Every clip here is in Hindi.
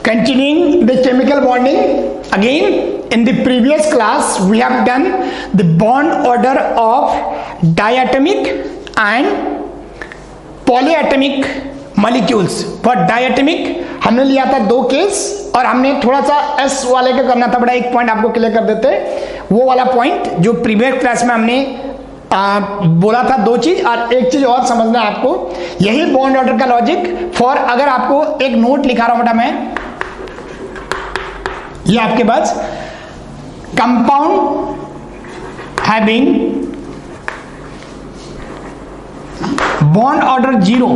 Continuing the chemical bonding, again in the previous class we have done the bond order of diatomic and polyatomic molecules. For diatomic हमने लिया था 2 केस और हमने थोड़ा सा S वाले का करना था, बड़ा एक पॉइंट आपको क्लियर कर देते, वो वाला पॉइंट जो प्रीवियस क्लास में हमने बोला था 2 चीज, और एक चीज और समझना है आपको, यही बॉन्ड ऑर्डर का लॉजिक फॉर, अगर आपको एक नोट लिखा रहा हूं बेटा मैं, ये आपके पास compound having bond order 0,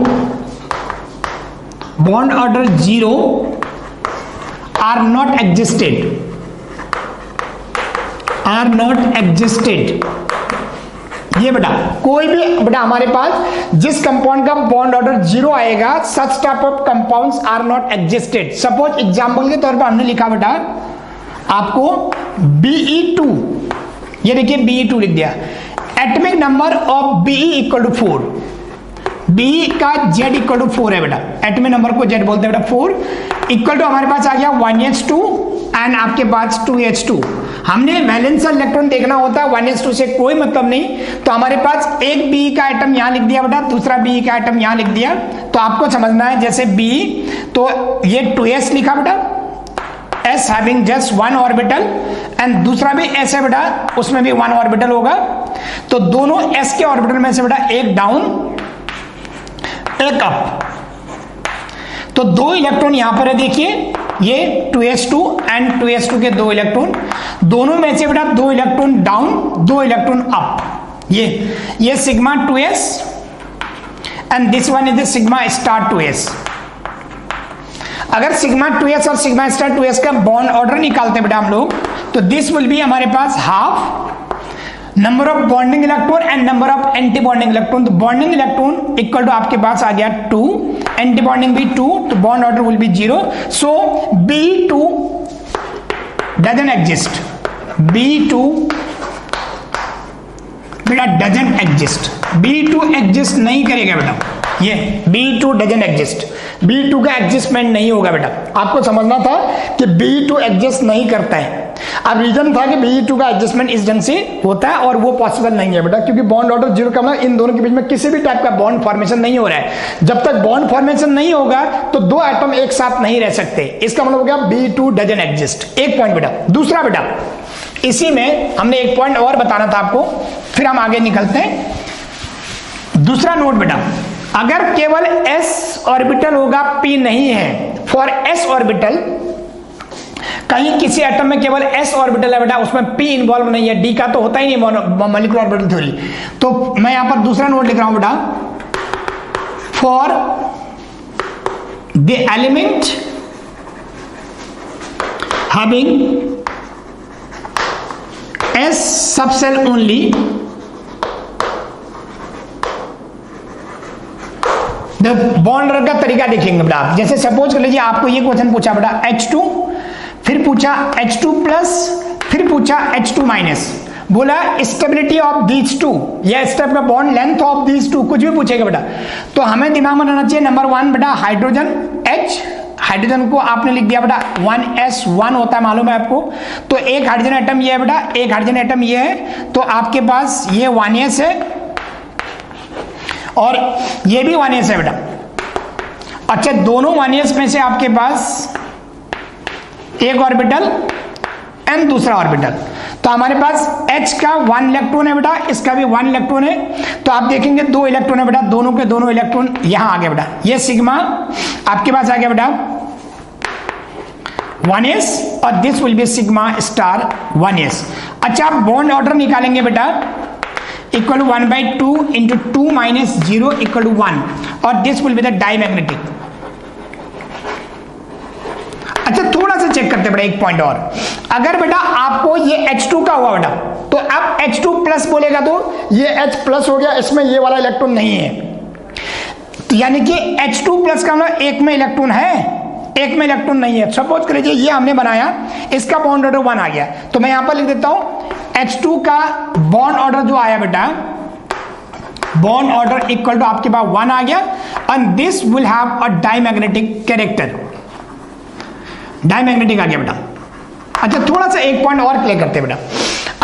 bond order 0 are not existed, are not existed. ये बेटा कोई भी बेटा हमारे पास जिस कंपाउंड का बॉन्ड ऑर्डर 0 आएगा, such type of compounds are not existed. Suppose example के तौर पर हमने लिखा बेटा आपको Be2, ये देखिए Be2 लिख दिया, atomic number of Be equal to 4, Be का Z इक्वल टू 4 है बेटा, एटॉमिक नंबर को Z बोलते हैं बेटा 4, इक्वल टू हमारे पास आ गया 1s2 एंड आपके पास 2h2। हमने वैलेंस इलेक्ट्रॉन देखना होता है, 1s2 से कोई मतलब नहीं, तो हमारे पास एक Be का आइटम यहां लिख दिया बेटा, दूसरा Be का आइटम यहां लिख दिया, तो आपको समझना है जैसे Be, तो ये 2s लिखा बेटा, s having just 1 orbital, and दूसरा भी s है बेटा, उसमें भी 1 ऑर्बिटल होगा, तो दोनों s के ऑर्बिटल में से बेटा एक डाउन एक अप, तो 2 इलेक्ट्रॉन यहां पर है, देखिए ये 2s2 एंड 2s2 के 2 इलेक्ट्रॉन, दोनों में से बेटा 2 इलेक्ट्रॉन डाउन 2 इलेक्ट्रॉन अप, ये sigma 2s and this one is the sigma star 2s। अगर सिग्मा 2s और सिग्मा स्टार 2s का बॉन्ड ऑर्डर निकालते बेटा हम लोग, तो दिस विल बी हमारे पास half number of bonding electron and number of anti bonding electron. तो बॉन्डिंग इलेक्ट्रॉन इक्वल टू आपके पास आ गया 2, एंटी बॉन्डिंग भी 2, तो bond order will B 0। So B2 doesn't exist, B2 बेटा डजंट एग्जिस्ट, B2 एग्जिस्ट नहीं करेगा बेटा, ये B2 डजंट एग्जिस्ट, B2 का एग्जिस्टमेंट नहीं होगा बेटा, आपको समझना था कि B2 एग्जिस्ट नहीं करता है। अब रीजन था कि B2 का एडजस्टमेंट इस ढंग से होता है और वो पॉसिबल नहीं है बेटा, क्योंकि बॉन्ड ऑर्डर 0 का मतलब इन दोनों के बीच में किसी भी टाइप का बॉन्ड फॉर्मेशन नहीं हो रहा है। जब तक बॉन्ड फॉर्मेशन नहीं होगा तो 2 एटम एक साथ नहीं रह सकते, इसका मतलब हो गया B2 डजंट एग्जिस्ट। एक पॉइंट बेटा। दूसरा बेटा, इसी में हमने एक पॉइंट और बताना था आपको, फिर हम आगे निकलते हैं। दूसरा नोट बेटा, अगर केवल s ऑर्बिटल होगा, p नहीं है, फॉर s ऑर्बिटल, कहीं किसी एटम में केवल s ऑर्बिटल है बेटा, उसमें p इन्वॉल्व नहीं है, d का तो होता ही नहीं मॉलिक्यूलर ऑर्बिटल थ्योरी, तो मैं यहां पर दूसरा नोट लिख रहा हूं बेटा, for the element having s subshell only, bond order का तरीका देखेंगे बेटा। जैसे सपोज कर लीजिए आपको ये क्वेश्चन पूछा बेटा H2, फिर पूछा H2 प्लस, फिर पूछा H2 माइनस, बोला स्टेबिलिटी ऑफ दीज टू या स्टेप का bond length of these two, कुछ भी पूछेगा बेटा, तो हमें दिमाग में रहना चाहिए नंबर 1 बेटा हाइड्रोजन H, हाइड्रोजन को आपने लिख दिया बेटा 1s1 होता है, मालूम है आपको, तो एक हाइड्रोजन एटम ये है बेटा, एक हाइड्रोजन एटम ये है, तो आपके पास ये 1s है और ये भी 1s है बेटा। अच्छा, दोनों 1s में से आपके पास एक ऑर्बिटल एंड दूसरा ऑर्बिटल, तो हमारे पास H का 1 इलेक्ट्रॉन है बेटा, इसका भी 1 इलेक्ट्रॉन है, तो आप देखेंगे 2 इलेक्ट्रॉन है बेटा, दोनों के दोनों इलेक्ट्रॉन यहां आ गए बेटा, ये सिग्मा आपके पास आ गया बेटा 1s और this will be sigma star 1s। अच्छा, आप बॉन्ड ऑर्डर निकालेंगे बेटा, equal to 1/2 into 2 minus 0 equal to 1 और this will be the diamagnetic. अच्छा, थोड़ा सा चेक करते बेटा एक पॉइंट और, अगर बेटा आपको ये H2 का हुआ बेटा, तो अब H2 प्लस बोलेगा तो ये H प्लस हो गया, इसमें ये वाला इलेक्ट्रॉन नहीं है, तो यानी कि H2 प्लस का मतलब एक में इलेक्ट्रॉन है, एक में इलेक्ट्रॉन नहीं है। सपोज कर लीजिए ये हमने बनाया, इसका बॉन्ड ऑर्डर 1 आ गया, तो मैं यहां पर लिख देता हूं H2 का बॉन्ड ऑर्डर जो आया बेटा, बॉन्ड ऑर्डर इक्वल टू आपके पास 1 आ गया, and this will have a diamagnetic character. Diamagnetic आ गया बेटा। अच्छा थोड़ा सा एक पॉइंट और क्लियर करते हैं बेटा।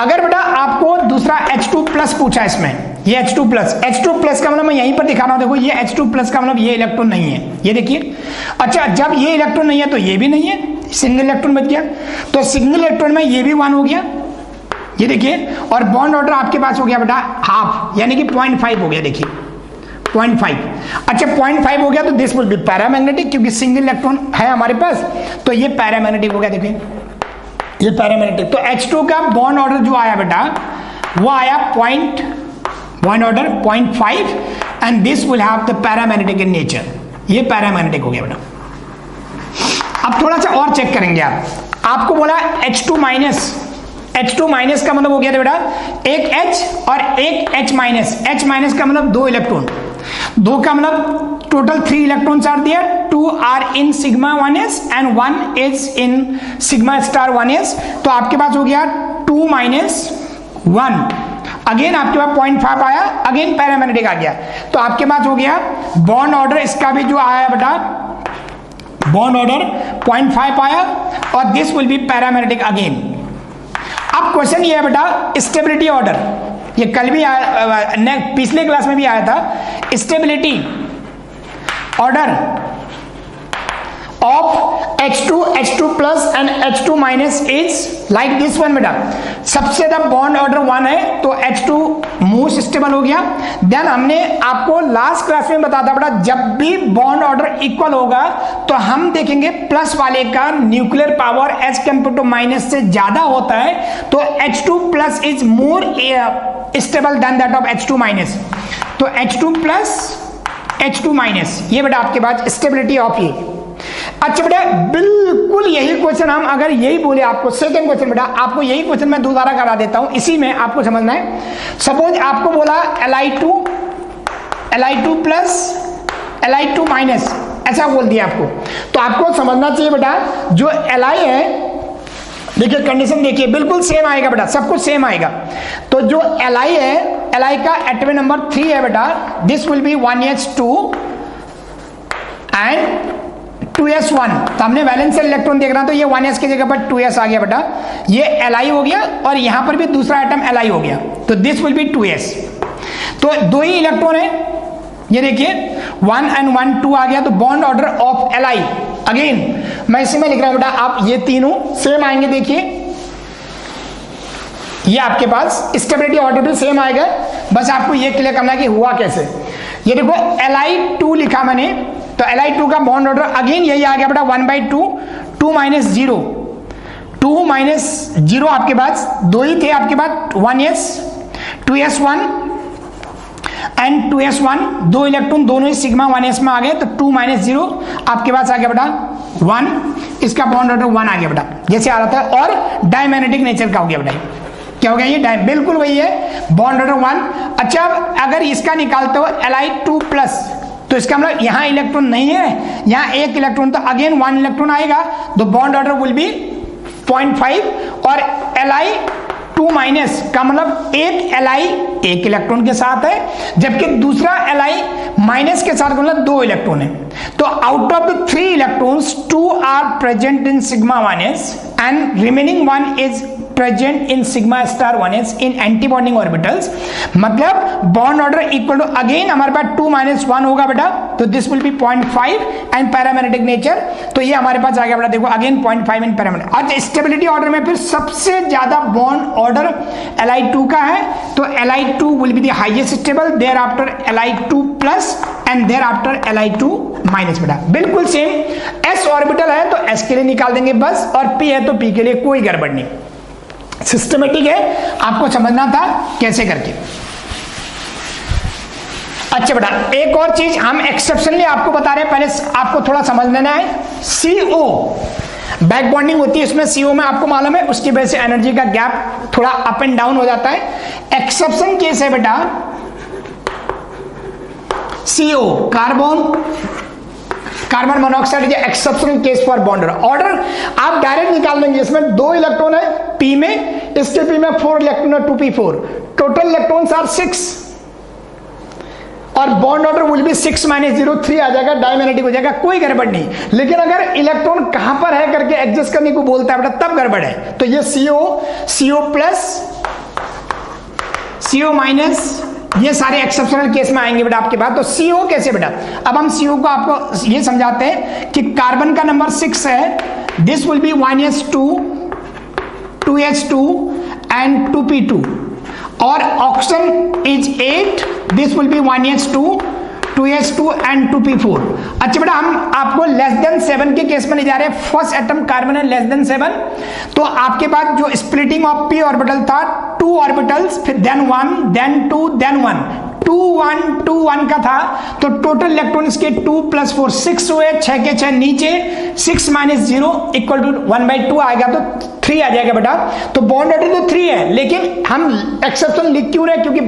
अगर बेटा आपको दूसरा H2+ पूछा है इसमें, ये H2+ का मतलब मैं यहीं पर दिखा रहा हूं, देखो ये H2+ का मतलब ये इलेक्ट्रॉन नहीं है, ये देखिए। अच्छा जब ये इलेक्ट्रॉन नहीं है तो ये भी नहीं है, सिंगल इलेक्ट्रॉन बच गया। तो सिंगल इलेक्ट्रॉन में ये भी 1 हो गया, ये देखिए। और बॉन्ड ऑर्डर आपके पास हो गया बेटा हाफ, यानी कि 0.5 हो गया, देखिए 0.5। अच्छा 0.5 हो गया तो दिस विल बी पैरामैग्नेटिक, क्योंकि सिंगल इलेक्ट्रॉन है हमारे पास, तो ये पैरामैग्नेटिक हो गया, देखिए ये पैरामैग्नेटिक। तो H2 का बॉन्ड ऑर्डर जो आया बेटा वो आया bond order 0.5 and this will have the paramagnetic in nature, ये पैरामैग्नेटिक हो गया बेटा। अब थोड़ा सा और चेक करेंगे आपको बोला H2 माइनस का मतलब हो गया था बेटा एक H और एक H माइनस का मतलब 2 इलेक्ट्रॉन, 2 का मतलब total 3 electrons are there, 2 are in sigma 1s and 1 is in sigma star 1s। तो आपके पास हो गया 2 माइनस 1, अगेन आपके पास 0.5 आया, अगेन पैरामैग्नेटिक आ गया। तो आपके पास हो गया बॉन्ड ऑर्डर, इसका भी जो आया बेटा बॉन्ड ऑर्डर 0.5 आया और this will B paramagnetic again. अब क्वेश्चन ये है बेटा स्टेबिलिटी ऑर्डर, ये कल भी आया, पिछले क्लास में भी आया था। Stability order of H2+ and H2- is like this one बेटा। सबसे जब बॉन्ड ऑर्डर 1 है तो H2 मोस्ट स्टेबल हो गया। देन हमने आपको लास्ट क्लास में बताया था बेटा जब भी बॉन्ड ऑर्डर इक्वल होगा तो हम देखेंगे प्लस वाले का nuclear power as compared to minus से ज्यादा होता है, तो H2+ is more stable than that of H2-। तो H2+ H2-, ये बेटा आपके पास स्टेबिलिटी ऑफ ये। अच्छा बेटा बिल्कुल यही क्वेश्चन हम अगर यही बोले आपको, सेकंड क्वेश्चन बेटा आपको यही क्वेश्चन मैं दोबारा करा देता हूं, इसी में आपको समझना है। सपोज आपको बोला Li2 + Li2-, ऐसा बोल दिया आपको, तो आपको समझना चाहिए बेटा जो Li है, देखिए कंडीशन देखिए बिल्कुल सेम आएगा बेटा, सब कुछ सेम आएगा। तो जो Li है, Li का एटॉमिक नंबर 3 है बेटा, this will B 1s2 and 2s1। तो हमने वैलेंशियल इलेक्ट्रॉन देख रहा तो ये 1s की जगह पर 2s आ गया बेटा, ये Li हो गया और यहां पर भी दूसरा एटम Li हो गया, तो दिस विल बी 2s। तो 2 ही इलेक्ट्रॉन है, ये देखिए 1 and 1 2 आ गया। तो bond order of Li again मैं इसी में लिख रहा हूं बेटा, आप ये तीनों सेम आएंगे, देखिए ये आपके पास स्टेबिलिटी ऑर्डर भी सेम आएगा, बस आपको ये क्लियर करना है कि हुआ कैसे। ये देखो Li2 लिखा मैंने, तो Li2 का बॉन्ड ऑर्डर अगेन यही आ गया बेटा 1/2, 2 - 0, 2 - 0 आपके पास 2 ही थे आपके पास, 1s 2s1 and 2s1, 2 electron दोनों ही सिग्मा 1s में आ गए, तो 2 - 0 आपके पास आ गया बेटा 1, इसका बॉन्ड ऑर्डर 1 आ गया बेटा, जैसे आ रहा था। और डायमैग्नेटिक नेचर का हो गया बेटा, क्या हो गया ये बिल्कुल वही है, बॉन्ड ऑर्डर 1। अच्छा अगर इसका निकालते हो Li2+, तो इसका मतलब यहां इलेक्ट्रॉन नहीं है, यहां एक इलेक्ट्रॉन, तो अगेन 1 इलेक्ट्रॉन आएगा, तो बॉन्ड ऑर्डर विल बी 0.5। और Li2- का मतलब एक Li एक इलेक्ट्रॉन के साथ है, जबकि दूसरा Li- के साथ मतलब 2 इलेक्ट्रॉन है। तो out of the 3 electrons 2 are present in sigma 1s and remaining 1 is present in sigma star 1s in anti bonding orbitals. मतलब bond order equal to again हमारे पास 2 - 1 होगा बेटा, तो this will be 0.5 and paramagnetic nature, तो ये हमारे पास आ गया बेटा, देखो अगेन 0.5 इन पैरामैग्नेटिक। आज स्टेबिलिटी ऑर्डर में फिर सबसे ज्यादा बॉन्ड ऑर्डर Li2 का है, तो Li2 will be the highest stable, there after Li2+ and there after Li2- बेटा बिल्कुल सेम। s ऑर्बिटल है तो s के लिए निकाल देंगे बस, और p है तो p के लिए, कोई गड़बड़ नहीं, सिस्टमेटिक है, आपको समझना था कैसे करके। अच्छा बेटा एक और चीज हम एक्सेप्शनली आपको बता रहे हैं, पहले आपको थोड़ा समझ लेना है। CO बैक बॉन्डिंग होती है, इसमें CO में आपको मालूम है उसकी वजह से एनर्जी का गैप थोड़ा अप एंड डाउन हो जाता है। एक्सेप्शन केस है बेटा CO carbon monoxide is exceptional case for bond order. आप डायरेक्ट निकाल देंगे, इसमें 2 इलेक्ट्रॉन है p में, इसके p में 4 इलेक्ट्रॉन है, 2p4, टोटल इलेक्ट्रॉन्स आर 6। और बॉन्ड ऑर्डर विल बी 6 - 0 3 आ जाएगा, डायमैग्नेटिक हो जाएगा, कोई गड़बड़ नहीं। लेकिन अगर इलेक्ट्रॉन कहां पर है करके एडजस्ट करने को बोलता है बेटा, तब गड़बड़ है। तो ये CO प्लस, CO माइनस, ये सारे एक्सेप्शनल केस में आएंगे बेटा आपके पास। तो CO कैसे बेटा, अब हम CO को आपको ये समझाते हैं कि कार्बन का नंबर 6 है, this will B 1s2 2s2 and 2p2, और oxygen is 8, this will B 1s2 2s2 and 2p4। अच्छा बेटा, हम आपको लेस देन 7 के केस में ले जा रहे हैं। फर्स्ट एटम कार्बन है लेस देन 7, तो आपके पास जो स्प्लिटिंग ऑफ p ऑर्बिटल था 2 ऑर्बिटल्स, फिर देन 1 देन 2 देन 1, 2 1 2 1 का था, तो टोटल इलेक्ट्रॉन इसके 2 + 4 6 हुए, 6 के 6 नीचे, 6 - 0 इक्वल टू 1/2 आएगा, तो 3 आ जाएगा बेटा। तो बॉन्ड ऑर्डर तो 3 है, लेकिन हम एक्सेप्शन लिख क्यों रहे, क्योंकि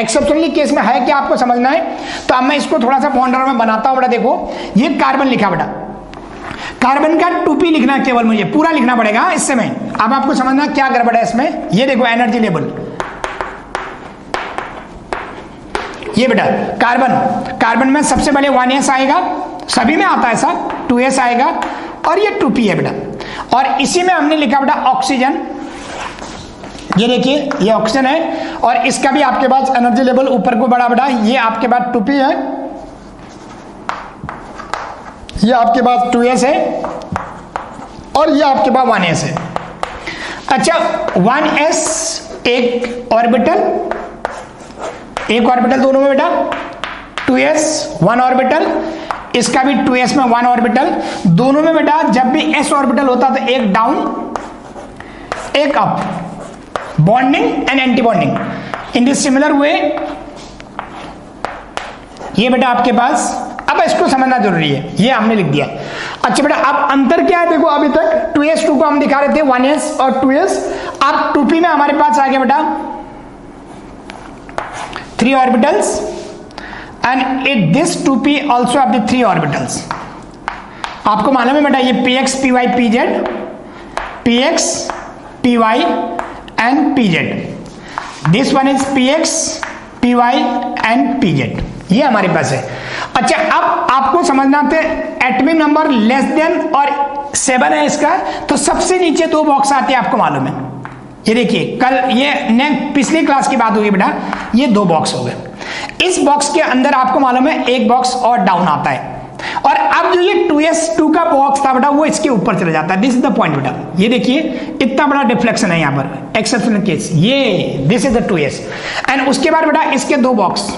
एक्सेप्शनली केस में है क्या आपको समझना है। तो अब मैं इसको थोड़ा सा बॉन्ड ऑर्डर में बनाता हूं बेटा। देखो ये कार्बन लिखा बेटा, कार्बन का 2p लिखना, केवल मुझे पूरा लिखना पड़ेगा इस समय। अब आपको समझना क्या गड़बड़ है इसमें। ये देखो एनर्जी लेवल, ये बेटा कार्बन में सबसे पहले 1s आएगा, सभी में आता है ऐसा, 2s आएगा, और ये 2p है बेटा। और इसी में हमने लिखा बेटा ऑक्सीजन, ये देखिए ये ऑक्सीजन है, और इसका भी आपके पास एनर्जी लेवल ऊपर को बड़ा बड़ा, ये आपके पास 2p है, ये आपके पास 2s है, और ये आपके पास 1s है। अच्छा 1s एक ऑर्बिटल दोनों में बेटा, 2s 1 ऑर्बिटल, इसका भी 2s में 1 ऑर्बिटल, दोनों में बेटा जब भी s ऑर्बिटल होता तो एक डाउन एक up, bonding and anti bonding in this similar way. ये बेटा आपके पास, अब इसको समझना जरूरी है, ये हमने लिख दिया। अच्छा बेटा अब अंतर क्या है, देखो अभी तक 2s2 को हम दिखा रहे थे 1s और 2s, अब 2p में हमारे पास आ गया बेटा 3 orbitals and this 2p also have the 3 orbitals। आपको मालूम है बेटा ये px py pz, px py and pz, this one is px py and pz, ये हमारे पास है। अच्छा अब आपको समझना है एटॉमिक नंबर लेस देन और 7 है इसका, तो सबसे नीचे 2 बॉक्स आते हैं, आपको मालूम है। ये देखिए कल ये पिछली क्लास की बात होगी बेटा, ये 2 बॉक्स हो गए। इस बॉक्स के अंदर आपको मालूम है एक बॉक्स और डाउन आता है, और अब जो ये 2s2 का बॉक्स था बेटा वो इसके ऊपर चला जाता है। दिस इज द पॉइंट बेटा, ये देखिए इतना बड़ा डिफ्लेक्शन है यहाँ पर, एक्सेप्शनल केस, ये this is the 2s। And उसके बाद बेटा इसके 2 बॉक्स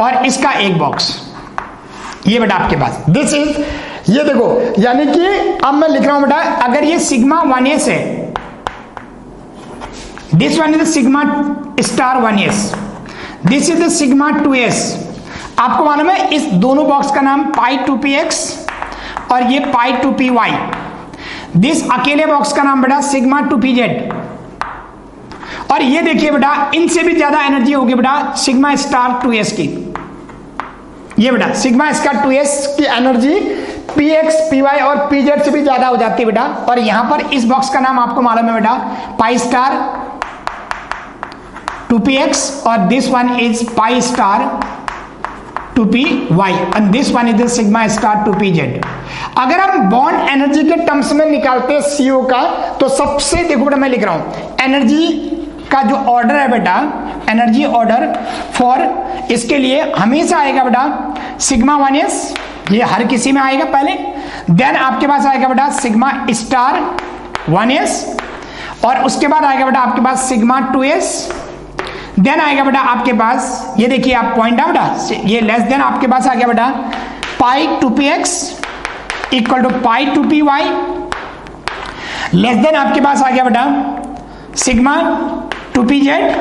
और इसका 1 बॉक्स, ये बेटा आपके पास दिस इज, ये देखो यानी कि अब मैं लिख रहा हूं बेटा, अगर ये सिग्मा 1s है, this one is sigma star 1s, this is sigma 2s। आपको मालूम है इस दोनों बॉक्स का नाम पाई 2px और ये पाई 2py। दिस अकेले बॉक्स का नाम बेटा सिग्मा 2pz, और ये देखिए बेटा इनसे भी ज्यादा एनर्जी होगी बेटा सिग्मा स्टार 2s की। ये बेटा सिग्मा स्टार 2s की एनर्जी px py और pz से भी ज्यादा हो जाती है बेटा। और यहां पर इस बॉक्स का नाम आपको मालूम है बेटा पाई स्टार 2px, और this one is pi star 2py and this one is sigma star 2pz। अगर हम बॉन्ड एनर्जी के टर्म्स में निकालते हैं CO का, तो सबसे देखो बेटा मैं लिख रहा हूं एनर्जी का जो ऑर्डर है बेटा, एनर्जी ऑर्डर फॉर, इसके लिए हमेशा आएगा बेटा सिग्मा 1s, ये हर किसी में आएगा पहले, देन आपके पास आएगा बेटा सिग्मा स्टार 1s, और उसके बाद आएगा बेटा आपके पास सिग्मा 2s, देन आएगा बेटा आपके पास, ये देखिए आप पॉइंट आ बेटा, ये लेस देन आपके पास आ गया बेटा pi 2px equal to pi 2py, less than आपके पास आ गया बेटा सिग्मा 2pz,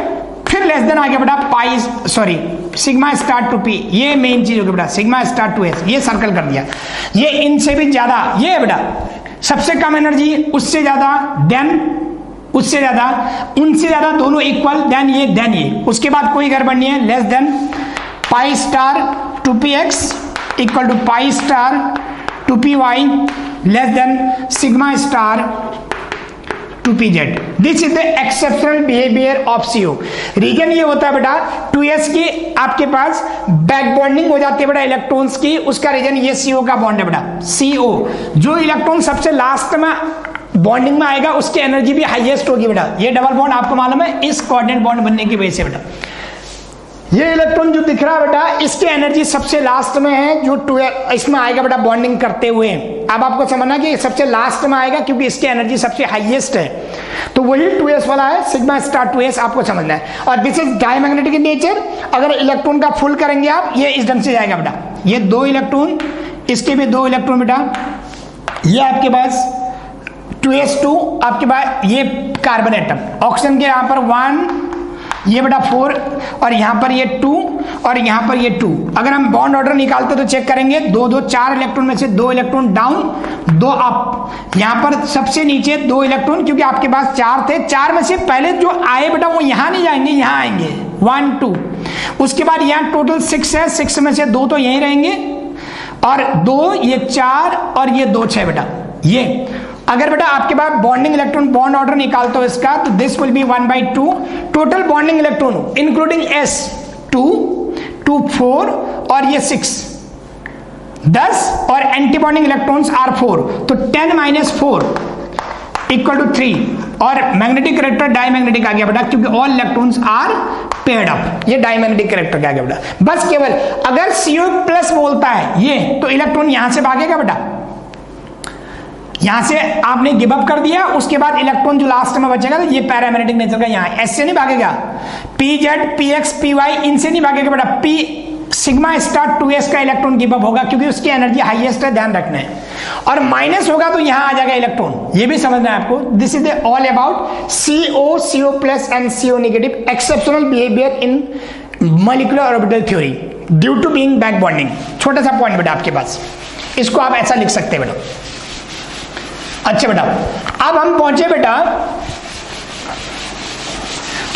फिर लेस देन आ गया बेटा पाई सॉरी सिग्मा स्टार 2p, ये मेन चीज होगी बेटा सिग्मा स्टार 2s, ये सर्कल कर दिया। ये इनसे भी ज्यादा, ये है बेटा सबसे कम एनर्जी, उससे ज्यादा, देन उससे ज्यादा, उनसे ज्यादा, दोनों इक्वल, देन ये, उसके बाद कोई गड़बड़ नहीं है, less than pi star 2px equal to pi star 2py, less than sigma star 2pz. This is the exceptional behaviour of CO. Reason ये होता है बेटा 2s की आपके पास बैक बॉन्डिंग हो जाती है बेटा इलेक्ट्रॉन्स की, उसका रीजन ये CO का बॉन्ड है बेटा. CO जो इलेक्ट्रॉन सबसे लास्ट में बॉन्डिंग में आएगा उसकी एनर्जी भी हाईएस्ट होगी बेटा. ये डबल बॉन्ड आपको मालूम है इस कोऑर्डिनेट बॉन्ड बनने की वजह से बेटा. ये इलेक्ट्रॉन जो दिख रहा है बेटा इसकी एनर्जी सबसे लास्ट में है जो इसमें आएगा बेटा बॉन्डिंग करते हुए. अब आपको समझना कि सबसे लास्ट में आएगा क्योंकि इसकी एनर्जी सबसे हाईएस्ट है, तो वही 2s वाला है सिग्मा स्टार 2s आपको समझना है. और this is diamagnetic in nature. अगर इलेक्ट्रॉन का फुल करेंगे आप ये इस ढंग से जाएगा बेटा. ये 2 इलेक्ट्रॉन, इसके भी 2 इलेक्ट्रॉन बेटा. ये आपके पास 2s2 आपके पास ये कार्बन एटम, ऑक्सीजन के यहाँ पर 1 ये बेटा 4 और यहाँ पर ये 2 और यहाँ पर ये 2. अगर हम बॉन्ड ऑर्डर निकालते तो चेक करेंगे 2 2 4 इलेक्ट्रॉन में से 2 इलेक्ट्रॉन डाउन 2 अप. यहाँ पर सबसे नीचे 2 इलेक्ट्रॉन क्योंकि आपके पास 4 थे, 4 में से पहले जो आए बेटा वो यहाँ नहीं जाएंगे, यहाँ आएंगे 1 2. उसके बाद यहाँ टोटल 6 है, 6 में से 2 तो यहीं रहेंगे और 2 ये 4 और ये 2 6 बेटा. ये अगर बेटा आपके पास बॉन्डिंग इलेक्ट्रॉन बॉन्ड ऑर्डर निकालते हो इसका तो this will B 1/2 total bonding electron including s 2 2 4 और ये 6 10 और एंटी बॉन्डिंग इलेक्ट्रॉन्स आर 4 तो 10 - 4 = 3 और मैग्नेटिक कैरेक्टर डायमैग्नेटिक आ गया बेटा क्योंकि all electrons are paired up. ये डायमैग्नेटिक कैरेक्टर आ गया बेटा. बस केवल अगर CO+ बोलता है ये तो इलेक्ट्रॉन यहां से भागेगा बेटा. यहां से आपने गिव अप कर दिया, उसके बाद इलेक्ट्रॉन जो लास्ट में बचेगा ये पैरामैग्नेटिक नेचर का यहाँ एस से नहीं भागेगा. PZ PX PY इनसे नहीं भागेगा बेटा. P सिग्मा स्टार 2s का इलेक्ट्रॉन गिव अप होगा क्योंकि उसकी एनर्जी हाईएस्ट है, ध्यान रखना है. और माइनस होगा तो यहां आ जाएगा इलेक्ट्रॉन, ये भी समझना है आपको. This is all about CO and CO- exceptional behaviour in molecular orbital theory due to being back bonding. छोटा सा पॉइंट बेटा आपके पास, इसको आप ऐसा लिख सकते हैं बेटा. अच्छा बेटा अब हम पहुंचे बेटा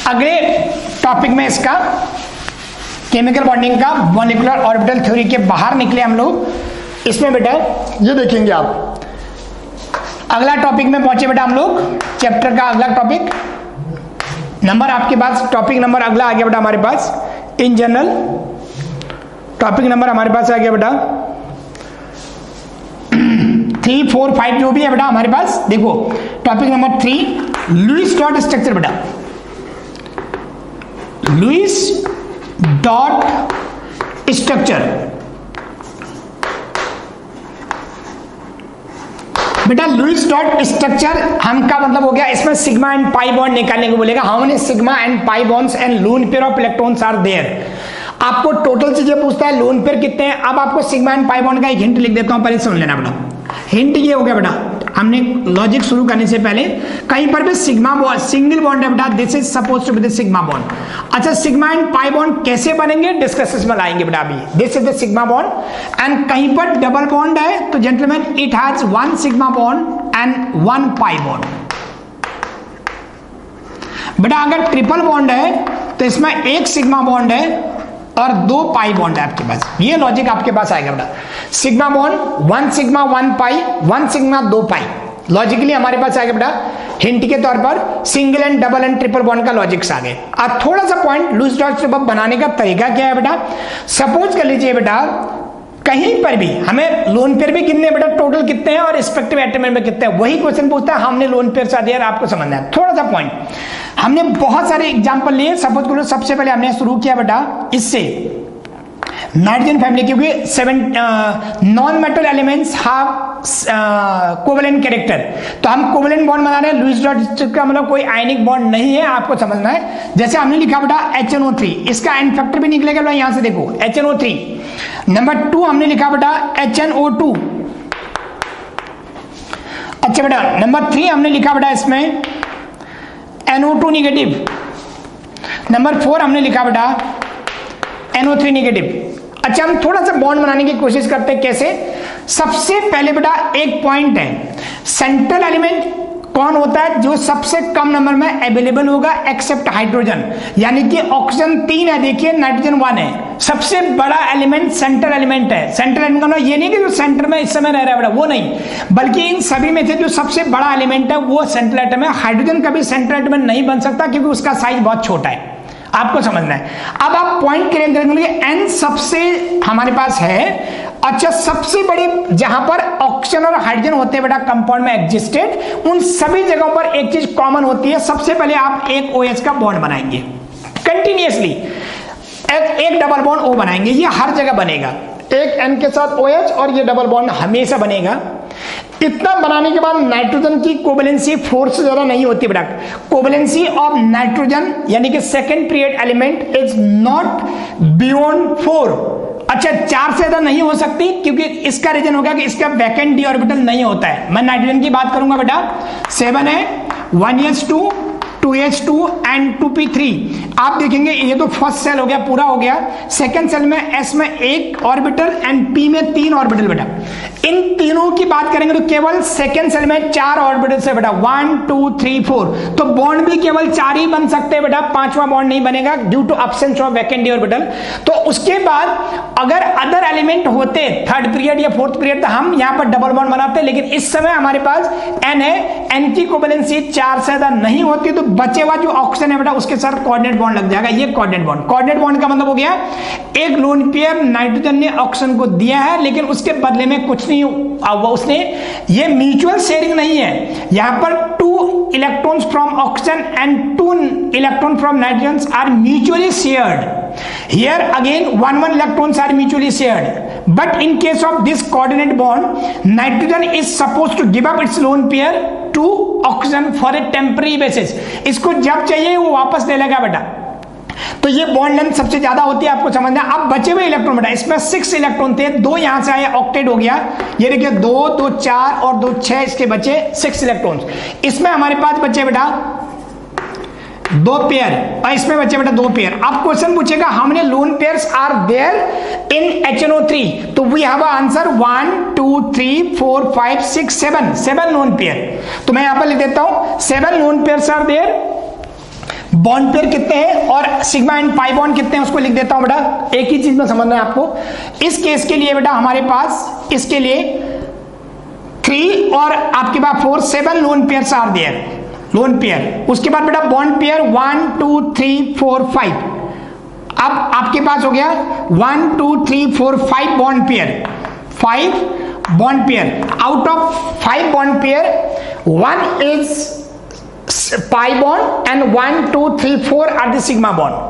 अगले टॉपिक में इसका केमिकल बॉन्डिंग का मॉलिक्यूलर ऑर्बिटल थ्योरी के बाहर निकले हम लोग. इसमें बेटा ये देखेंगे आप अगला टॉपिक में पहुंचे बेटा हम लोग. चैप्टर का अगला टॉपिक नंबर आपके पास टॉपिक नंबर अगला आ गया बेटा हमारे पास. इन जनरल टॉपिक नंबर हमारे पास आ गया बेटा 3 4 5 जो भी है बेटा हमारे पास. देखो topic number 3 Lewis dot structure बेटा. लुईस डॉट स्ट्रक्चर बेटा. लुईस डॉट स्ट्रक्चर हम का मतलब हो गया इसमें सिग्मा एंड पाई बॉन्ड निकालने को बोलेगा. How many sigma and pi bonds and lone pair of electrons are there. आपको टोटल चीजें पूछता है, लोन पेयर कितने हैं. अब आपको सिग्मा एंड पाई बॉन्ड का एक हिंट लिख देता हूं, पहले सुन लेना बेटा. हिंट ये हो गया बेटा हमने लॉजिक शुरू करने से पहले कहीं पर भी सिग्मा बॉन्ड सिंगल बॉन्ड है बेटा. This is suppose to be the sigma bond. अच्छा सिग्मा एंड पाई बॉन्ड कैसे बनेंगे डिस्कसेस में लाएंगे बेटा अभी. This is the sigma bond and कहीं पर डबल बॉन्ड है तो gentleman it has 1 sigma bond and 1 pi bond. बेटा अगर ट्रिपल बॉन्ड है तो इसमें 1 सिग्मा बॉन्ड है और 2 पाई बॉन्ड है आपके पास. ये लॉजिक आपके पास आएगा बेटा. सिग्मा बॉन्ड 1 सिग्मा 1 पाई 1 सिग्मा 2 पाई लॉजिकली हमारे पास आएगा बेटा. हिंट के तौर पर single and double and triple bond का लॉजिक्स आ गए. अब थोड़ा सा पॉइंट लुईस डॉट स्ट्रक्चर बनाने का तरीका क्या है बेटा. सपोज कर लीजिए बेटा कहीं पर भी हमें लोन पेयर भी कितने बेटा टोटल कितने हैं और रिस्पेक्टिव एटम में कितने हैं, वही क्वेश्चन पूछता है. हमने लोन पेयर सा दिया, आपको समझना है. थोड़ा सा पॉइंट हमने बहुत सारे एग्जांपल लिए. सपोज करो सबसे पहले हमने शुरू किया बेटा इससे नाइट्रोजन फैमिली क्योंकि 7 non metal elements have covalent character. तो हम कोवेलेंट बॉन्ड बना रहे हैं. लुईस डॉट स्ट्रक्चर का मतलब कोई आयनिक बॉन्ड नहीं है, आपको समझना है. जैसे हमने लिखा बेटा HNO3 इसका एन फैक्टर भी निकलेगा बेटा. यहां से देखो HNO3. नंबर 2 हमने लिखा बेटा HNO2. अच्छा बेटा नंबर 3 हमने लिखा बेटा इसमें NO2 निगेटिव. नंबर 4 हमने लिखा बेटा NO3 निगेटिव. अच्छा हम थोड़ा सा बॉन्ड बनाने की कोशिश करते हैं. कैसे. सबसे पहले बेटा एक पॉइंट है सेंट्रल एलिमेंट कौन होता है? जो सबसे कम नंबर में अवेलेबल होगा एक्सेप्ट हाइड्रोजन, यानी कि ऑक्सीजन 3 है, देखिए नाइट्रोजन 1 है। सबसे बड़ा एलिमेंट सेंटर एलिमेंट है। सेंटर एलिमेंट का ये नहीं कि जो सेंटर में इस समय रह रहा है बेटा, वो नहीं, बल्कि इन सभी में से जो सबसे बड़ा एलिमेंट है वो सेंट्रल एटम है। हाइड्रोजन कभी सेंट्रल एटम नहीं बन सकता क्योंकि उसका साइज बहुत छोटा है, आपको समझना है। अब आप पॉइंट क्लियर करेंगे, एन सबसे हमारे पास है। अच्छा, सबसे बड़े जहां पर ऑक्सीजन और हाइड्रोजन होते हैं बेटा कंपाउंड में एग्जिस्टेड, उन सभी जगहों पर एक चीज कॉमन होती है। सबसे पहले आप एक OH का बॉन्ड बनाएंगे कंटिन्यूअसली, एक डबल बॉन्ड O बनाएंगे, ये हर जगह बनेगा। एक N के साथ OH और ये डबल बॉन्ड हमेशा बनेगा। इतना बनाने के बाद नाइट्रोजन की कोवेलेंसी 4 से ज्यादा नहीं होती बेटा। कोवेलेंसी ऑफ नाइट्रोजन यानी कि second period element is not beyond 4। अच्छा, 4 से ज्यादा नहीं हो सकती क्योंकि इसका रीजन होगा कि इसका वैकेंट डी ऑर्बिटल नहीं होता है। मैं नाइट्रोजन की बात करूंगा बेटा, 7 है, 1s2, 2h2 एंड 2p3। आप देखेंगे ये तो फर्स्ट सेल हो गया, पूरा हो गया। सेकंड सेल में s में 1 ऑर्बिटल एंड p में 3 ऑर्बिटल बेटा। इन तीनों की बात करेंगे तो केवल सेकंड सेल में 4 ऑर्बिटल से बेटा, 1 2 3 4। तो बॉन्ड भी केवल 4 ही बन सकते हैं बेटा, 5वां बॉन्ड नहीं बनेगा due to absence of vacant D orbital. तो उसके बाद अगर अदर एलिमेंट होते थर्ड पीरियड या फोर्थ पीरियड तो हम यहां पर डबल बॉन्ड बनाते, लेकिन इस समय हमारे पास n है, n की कोवेलेंसी 4 से ज्यादा नहीं होती, तो बचे हुआ जो ऑक्सीजन है बेटा उसके साथ कोऑर्डिनेट बॉन्ड लग जाएगा। ये कोऑर्डिनेट बॉन्ड, कोऑर्डिनेट बॉन्ड का मतलब हो गया एक लोन पेयर नाइट्रोजन ने ऑक्सीजन को दिया है, लेकिन उसके बदले में कुछ नहीं उसने, ये म्यूचुअल शेयरिंग नहीं है। यहां पर 2 electrons from oxygen and 2 electron from nitrogen are mutually shared. Here again 1 electrons are mutually shared, but in case of this coordinate bond, nitrogen is supposed to give up its lone pair to oxygen for a temporary basis. इसको जब चाहिए वो वापस ले लेगा बेटा। तो ये बॉन्ड लेंथ सबसे ज्यादा होती है, आपको समझना। अब बचे हुए इलेक्ट्रॉन बेटा, इसमें 6 इलेक्ट्रॉन थे, 2 यहां से आए, ऑक्टेट हो गया। ये देखिए 2 2 4 और 2 6, इसके बचे 6 इलेक्ट्रॉन्स। इसमें हमारे पास बचे बेटा 2 पेयर और इसमें बचे बेटा 2 पेयर। अब क्वेश्चन पूछेगा हमने lone pairs are there in HNO3, तो we have answer 1 2 3 4 5 6 7 lone pair. तो मैं यहां पर लिख देता हूं 7 lone pairs are there. Bond pair कितने हैं और सिग्मा एंड पाई बॉन्ड कितने हैं उसको लिख देता हूं बेटा। एक ही चीज में समझना है आपको। इस केस के लिए बेटा हमारे पास इसके लिए 3 और आपके पास 4 7 lone pairs are there, lone pair. उसके बाद बेटा बॉन्ड पेयर 1 2 3 4 5। अब आपके पास हो गया 1 2 3 4 5 bond pair, 5 bond pair. Out of 5 bond pair 1 is pi bond and 1 2 3 4 are the sigma bond।